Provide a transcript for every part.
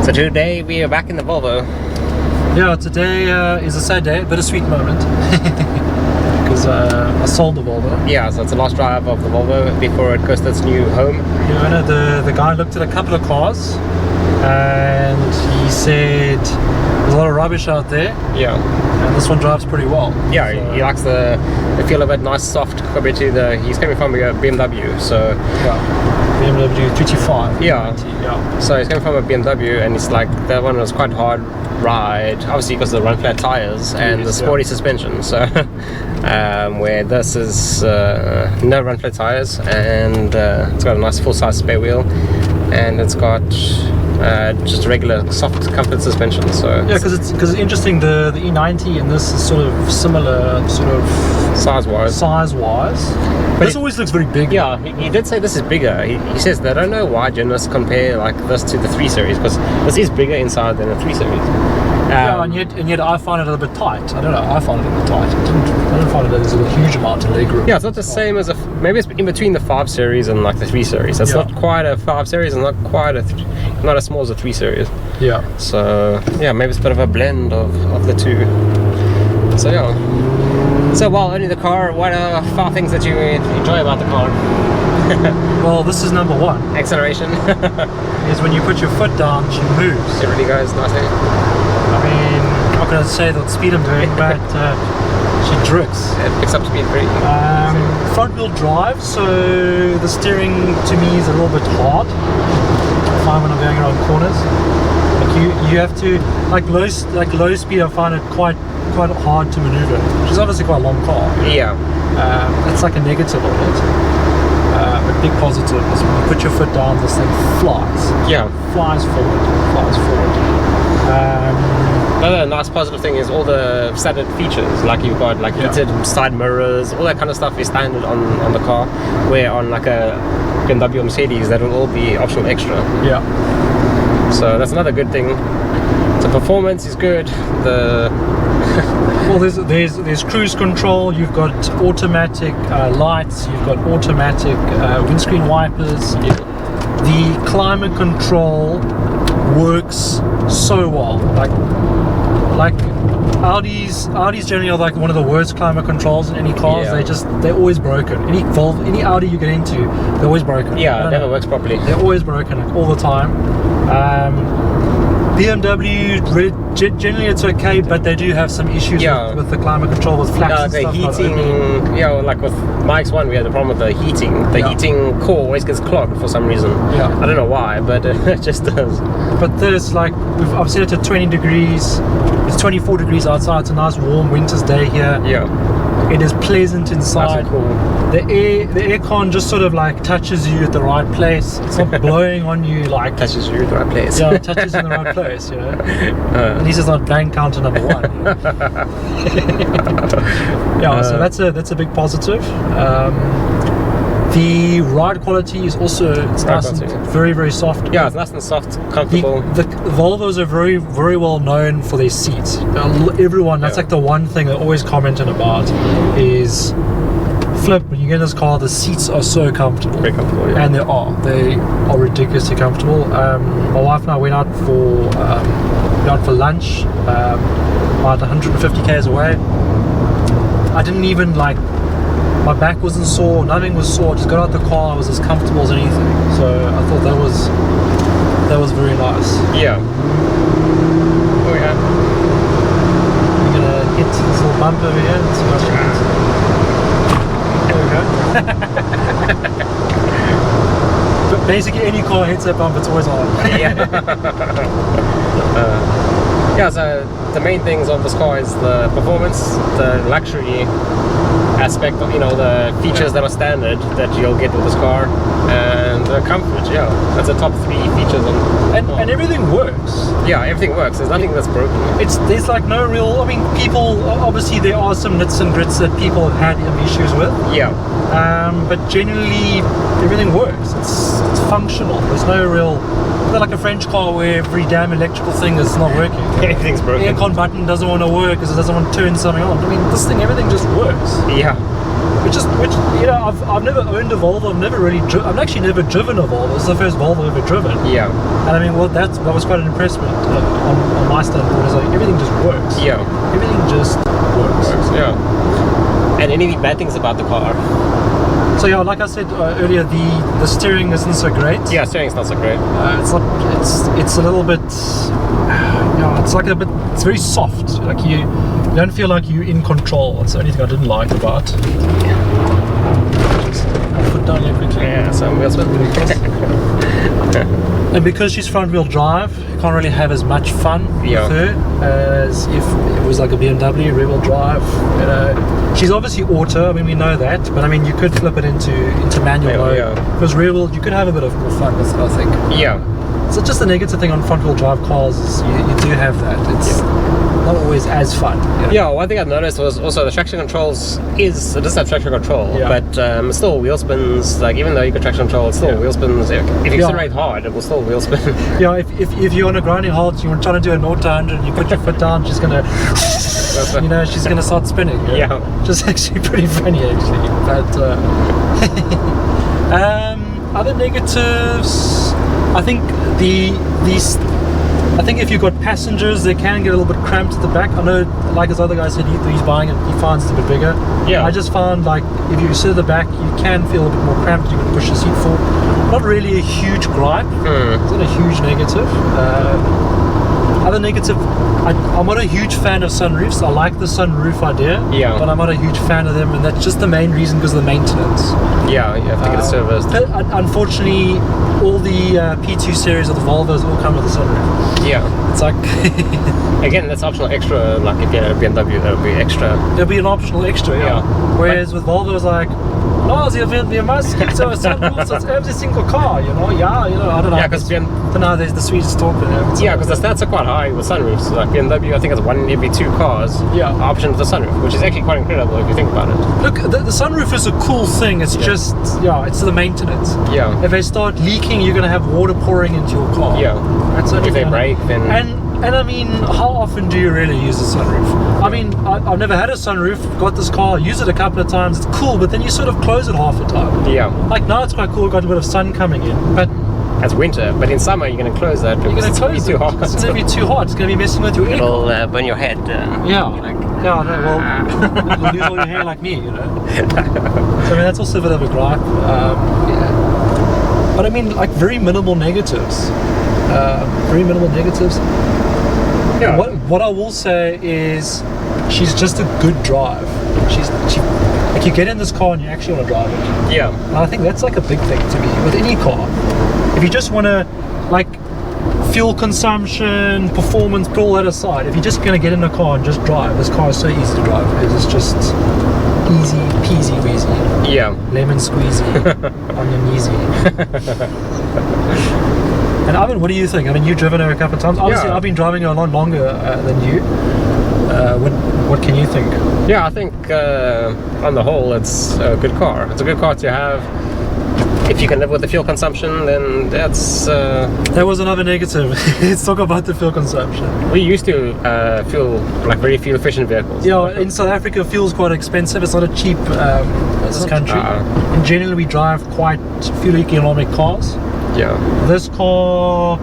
So today we are back in the Volvo. Yeah, today is a sad day, bittersweet moment. Because I sold the Volvo. Yeah, so it's the last drive of the Volvo before it goes to its new home. Yeah, I know the guy looked at a couple of cars and he said there's a lot of rubbish out there. Yeah. And this one drives pretty well. Yeah, so, he likes the feel of it, nice, soft compared to the. He's coming from a BMW, so. Yeah. BMW 325. Yeah. Yeah. So he's coming from a BMW, and it's like that one was quite hard ride, obviously because of the run flat tires and the sporty suspension. So where this is no run flat tires, and it's got a nice full size spare wheel, and it's got just regular soft comfort suspension. So yeah, because it's interesting. The E90 and this is sort of similar, sort of size wise. But this always looks very big. Yeah, he did say this is bigger. He says they don't know why journalists compare like this to the 3 Series, because this is bigger inside than a 3 Series. Yeah, and yet I find it a little bit tight. I don't know, I find it a little tight. I don't find it there's a huge amount of leg room. Yeah, it's not the same as maybe it's in between the 5 Series and like the 3 Series. It's not quite a 5 Series and not quite not as small as a 3 Series. Yeah. So yeah, maybe it's a bit of a blend of the two. So yeah. So while owning the car, what are 5 things that you enjoy about the car? Well, this is number 1. Acceleration. Is when you put your foot down, she moves. It really goes nicely. I mean, I'm not going to say the speed I'm doing, but she drifts. It picks up speed pretty. Front wheel drive, so the steering to me is a little bit hard. I find when I'm going around corners, like you have to like low speed. I find it quite hard to maneuver, which is obviously quite a long car. Yeah. That's like a negative of it. A big positive is when you put your foot down, this thing flies. Yeah. Flies forward. Another nice positive thing is all the standard features, like you've got like heated side mirrors, all that kind of stuff is standard on the car, where on like a BMW or Mercedes that will all be optional extra. Yeah. So that's another good thing. The performance is good. Well, there's cruise control. You've got automatic lights. You've got automatic windscreen wipers. Yeah. The climate control works so well. Like Audi's generally are like one of the worst climate controls in any cars. Yeah. They're always broken. Any Audi you get into, they're always broken. Yeah, it never works properly. They're always broken, like, all the time. BMW, generally it's okay, but they do have some issues with the climate control, with flaps and the stuff. heating, like with my X1 we had the problem with the heating. The heating core always gets clogged for some reason. Yeah. I don't know why, but it just does. But there's like, I've set it to 20 degrees, it's 24 degrees outside, it's a nice warm winter's day here. Yeah. It is pleasant inside. That's cool. The aircon just sort of like touches you at the right place. It's not blowing on you like... Touches you at the right place. Yeah, it touches in the right place, you know. At least it's not blank counter number 1. Yeah, so that's a big positive. The ride quality is also nice and very, very soft. Yeah, it's nice and soft, comfortable. The Volvos are very, very well known for their seats. Everyone, that's like the one thing they're always commenting about is, flip, when you get in this car, the seats are so comfortable. Very comfortable, yeah. And they are ridiculously comfortable. My wife and I went out for lunch, about 150 k's away. I didn't even my back wasn't sore, nothing was sore. I just got out the car, I was as comfortable as anything. So I thought that was very nice. Yeah. Oh yeah. We're gonna hit this little bump over here and see what happens. There we go. But basically any car hits that bump, it's always on. Yeah, so the main things of this car is the performance, the luxury aspect of, the features that are standard that you'll get with this car, and the comfort. Yeah, that's the top 3 features and everything works. Yeah, everything works. There's nothing that's broken. There's like no real, people, obviously there are some nits and grits that people have had issues with. Yeah. But generally everything works. It's functional. There's no real They're like a French car where every damn electrical thing is not working. Everything's broken. The aircon button doesn't want to work because it doesn't want to turn something on. I mean, this thing, everything just works. Yeah. Which you know, I've never owned a Volvo. I've actually never driven a Volvo. This is the first Volvo I've ever driven. Yeah. And I mean, well, that was quite an impressment on my standpoint. It's like everything just works. Yeah. Everything just works. Yeah. And any bad things about the car? So yeah, like I said earlier, the steering isn't so great. Yeah, steering's not so great. It's a little bit, it's very soft. Like you don't feel like you're in control. That's the only thing I didn't like about. Just put down here quickly. Yeah, so wheel spin. And because she's front wheel drive, you can't really have as much fun with her as if it was like a BMW rear wheel drive. You know, she's obviously auto. I mean, we know that, but I mean, you could flip it into manual mode. Yeah. Because rear wheel, you could have a bit of more fun with it, I think. Yeah. So just the negative thing on front wheel drive cars is you do have that. It's not always as fun. Yeah, one thing I've noticed was also the traction controls it does have traction control, but still wheel spins. Like even though you got traction control, it's still wheel spins. If you accelerate hard, it will still wheel spin. Yeah, if you're on a grinding halt, you're trying to do a 0 to 100, you put your foot down, she's gonna, you know, she's gonna start spinning. Yeah, which is actually pretty funny actually. But other negatives, I think I think if you've got passengers, they can get a little bit cramped at the back. I know, like his other guy said, he's buying it, he finds it a bit bigger. Yeah. I just found like if you sit at the back, you can feel a bit more cramped. You can push the seat forward. Not really a huge gripe. It's not a huge negative. Other negative, I'm not a huge fan of sunroofs. I like the sunroof idea, but I'm not a huge fan of them, and that's just the main reason because of the maintenance. Yeah, you have to get it serviced. Unfortunately, all the P2 series of the Volvos all come with a sunroof. Yeah. It's like... Again, that's optional extra, like if you had a BMW, that would be extra. It'll be an optional extra, Whereas with Volvo, it's like, no, we must get to a sunroof, so it's every single car, you know? I don't know. Yeah, because there's the sweetest talk in there. Yeah, because the stats are quite high with sunroofs. Like BMW, I think it's 1 in every 2 cars. Option to the sunroof, which is actually quite incredible if you think about it. Look, the sunroof is a cool thing. It's just, it's the maintenance. Yeah. If they start leaking, you're going to have water pouring into your car. Yeah. That's if they break, then... And I mean, how often do you really use a sunroof? I mean, I've never had a sunroof, got this car, used it a couple of times, it's cool, but then you sort of close it half the time. Yeah. Like now it's quite cool, got a bit of sun coming in, but... It's winter, but in summer you're going to close that because it's going to be too hot. It's going to be too hot, it's going to be messing with your air. It'll burn your head. You'll lose all your hair like me, you know. So I mean, that's also a bit of a gripe. But I mean, like very minimal negatives. Yeah. What I will say is, she's just a good drive. Like you get in this car and you actually want to drive it. Yeah. And I think that's like a big thing to me with any car. If you just want to, like, fuel consumption, performance, put all that aside. If you're just going to get in a car and just drive, this car is so easy to drive. It's just easy peasy weasy. Yeah. Lemon squeezy on your kneesy. And Ivan, what do you think? I mean, you've driven her a couple of times. Obviously, I've been driving her a lot longer than you. What can you think? Yeah, I think on the whole, it's a good car. It's a good car to have. If you can live with the fuel consumption, then that's... That was another negative. Let's talk about the fuel consumption. We used to fuel like very fuel efficient vehicles. Yeah, in South Africa, fuel's quite expensive. It's not a cheap this country. And generally, we drive quite fuel economic cars. Yeah. This car,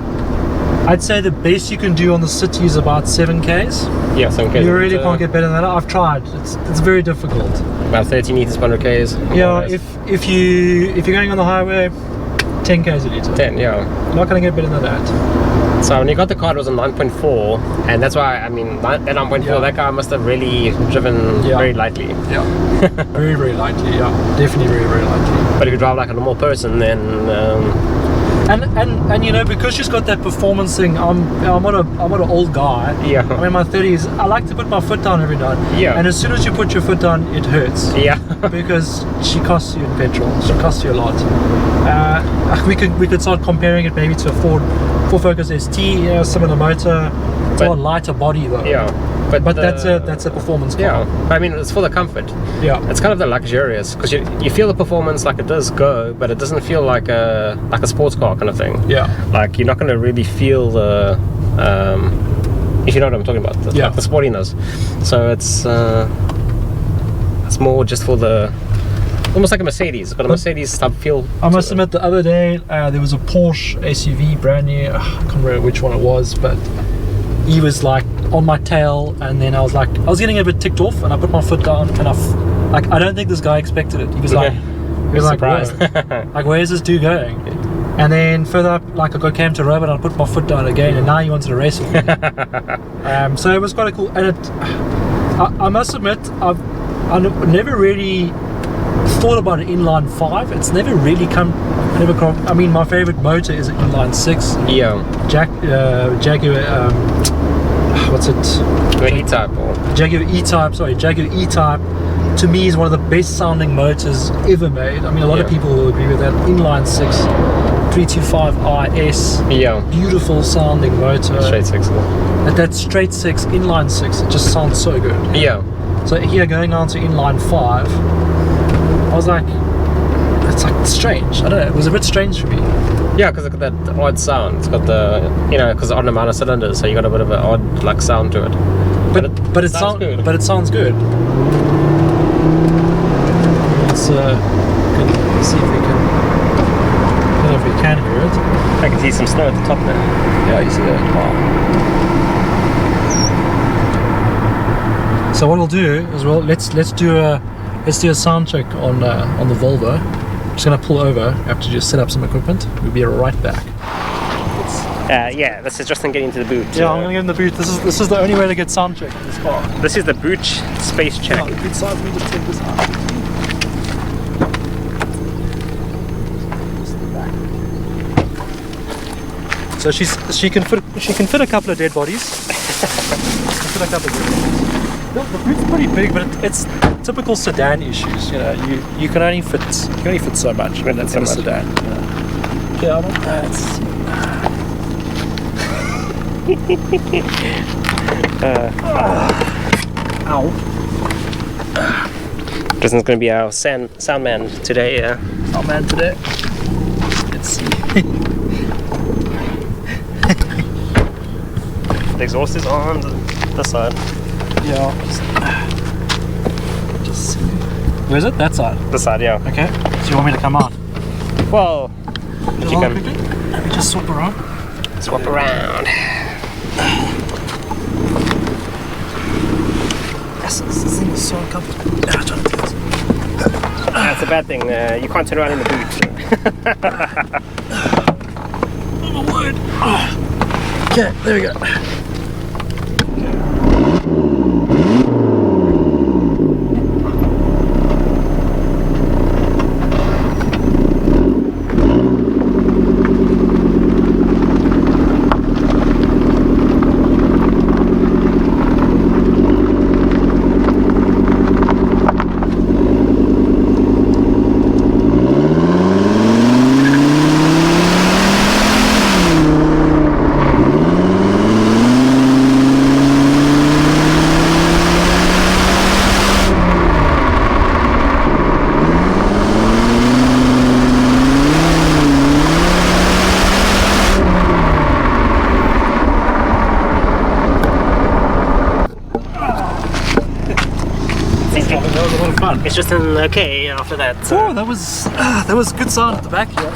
I'd say the best you can do on the city is about 7Ks. Yeah, 7Ks. You really can't get better than that. I've tried. It's very difficult. About 30 liters per 100Ks. Yeah, if you're going on the highway, 10Ks a litre. 10, yeah. Not going to get better than that. So when you got the car, it was a 9.4, and that's why, I mean, that 9.4, that car must have really driven very lightly. Yeah. Very, very lightly, yeah. Definitely very, very lightly. But if you drive like a normal person, then... And you know, because she's got that performance thing, I'm not an old guy. Yeah. I'm in my 30s. I like to put my foot down every night. Yeah. And as soon as you put your foot down, it hurts. Yeah. Because she costs you in petrol. She costs you a lot. We could start comparing it maybe to a Ford Focus ST, similar motor. It's a lighter body though. Yeah. But that's a performance car. Yeah, I mean, it's for the comfort. Yeah. It's kind of the luxurious, because you feel the performance like it does go, but it doesn't feel like a sports car kind of thing. Yeah. Like you're not going to really feel the if you know what I'm talking about, like the sportiness. So it's more just for the, almost like a Mercedes. It's got a Mercedes type feel. I must admit, the other day there was a Porsche SUV, brand new. I can't remember which one it was, but he was like on my tail, and then I was getting a bit ticked off, and I put my foot down, and I don't think this guy expected it. He was like, surprised. like, where's this dude going? And then further up, like, I came to a road, and I put my foot down again, and now he wanted to race with me. So it was quite a cool, and I must admit, I've never really thought about an inline 5. It's never really come. I mean, my favorite motor is an inline 6. Yeah. Jaguar. What's it? E-Type or Jaguar E-Type. Sorry, Jaguar E-Type. To me, is one of the best sounding motors ever made. I mean, a lot of people will agree with that. Inline 6, 325 IS. Yeah. Beautiful sounding motor. Straight 6. That straight 6, inline 6. It just sounds so good. Yeah. So here, going on to inline 5, I was like, it's like strange. I don't know. It was a bit strange for me. Yeah, because it's got that odd sound. It's got the, because odd amount of cylinders, so you got a bit of an odd like sound to it. But it sounds good. But it sounds good. Let's see if we can. I don't know if we can hear it. I can see some snow at the top there. Yeah, you see that. Wow. So what we'll do is let's do a sound check on the Volvo. I'm just gonna pull over. I have to just set up some equipment. We'll be right back. Yeah, this is just in getting to the boot. Yeah, I'm gonna get in the boot. This is the only way to get sound check in this car. This is the boot space check. Yeah, good size. Let me just take this out. So she can fit a couple of dead bodies. The boot's pretty big, but it's typical sedan issues. You can only fit so much in a sedan. Yeah, ow. This is going to be our sound man today. Sound man today. Let's see. The exhaust is on this side. Yeah. Just see. Where is it? That side? This side, yeah. Okay. So you want me to come out? Well, if you can. Let me just swap around. Swap around. This thing is so uncomfortable. That's a bad thing. You can't turn around in the boot. Oh my word. Okay, there we go. It's just an okay after that. So. Oh, that was good sound at the back here.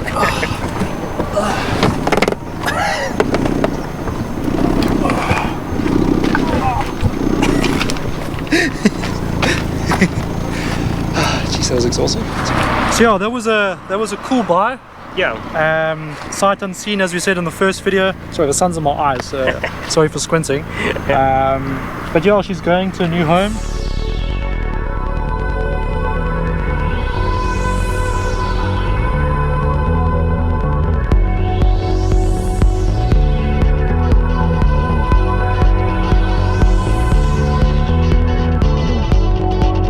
Jeez, that was exhausting. So yeah, that was a cool buy. Yeah. Sight unseen, as we said in the first video. Sorry, the sun's in my eyes. Sorry for squinting. But yeah, she's going to a new home.